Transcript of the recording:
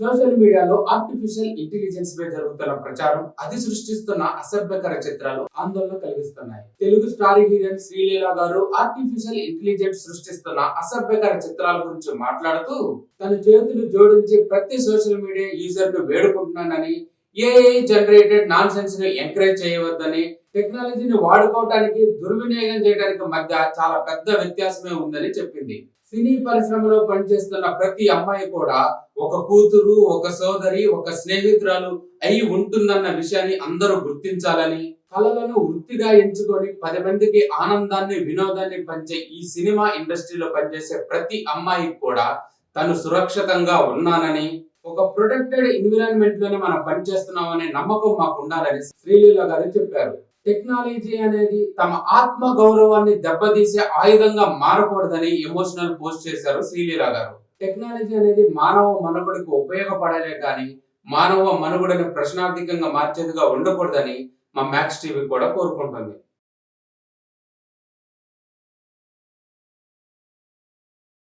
Social మీడియాలో artificial intelligence పై జరుగుతున్న ప్రచారం, అది సృష్టిస్తున్న అసభ్యకర చిత్రాలు ఆందోళన కలిగిస్తున్నాయి. తెలుగు స్టార్ హీరోయిన్ శ్రీలీల గారు ఆర్టిఫిషియల్ ఇంటెలిజెన్స్ సృష్టిస్తున్న అసభ్యకర చిత్రాల గురించి మాట్లాడుతూ, తన చేతులు జోడించి ప్రతి సోషల్ మీడియా యూజర్ ను వేడుకుంటున్నానని, ఏఐ జనరేటెడ్ నాన్ సెన్స్ ని ఎంకరేజ్ చేయవద్దని, టెక్నాలజీని వాడుకోవడానికి దుర్వినియోగం చేయడానికి మధ్య చాలా పెద్ద వ్యత్యాసమే ఉందని చెప్పింది. సినీ పరిశ్రమలో పనిచేస్తున్న ప్రతి అమ్మాయి కూడా ఒక కూతురు, ఒక సోదరి, ఒక స్నేహితురాలు అయి ఉంటుందన్న విషయాన్ని అందరూ గుర్తించాలని, కళలను వృత్తిగా ఎంచుకొని 10 మందికి ఆనందాన్ని, వినోదాన్ని పంచే ఈ సినిమా ఇండస్ట్రీలో పనిచేసే ప్రతి అమ్మాయికి కూడా తను సురక్షితంగా ఉన్నానని, ఒక ప్రొటెక్టెడ్ ఎన్విరాన్మెంట్ లోనే మనం పనిచేస్తున్నామనే నమ్మకం మాకు ఉండాలని శ్రీలీల గారు చెప్పారు. టెక్నాలజీ అనేది తమ ఆత్మ గౌరవాన్ని దెబ్బతీసే ఆయుధంగా మారకూడదని ఎమోషనల్ పోస్ట్ చేశారు శ్రీలీల గారు. టెక్నాలజీ అనేది మానవ మనుగడకు ఉపయోగపడాలే కానీ మానవ మనుగడని ప్రశ్నార్థకంగా మార్చేదిగా ఉండకూడదని మా మ్యాక్స్ టీవీ కూడా కోరుకుంటుంది.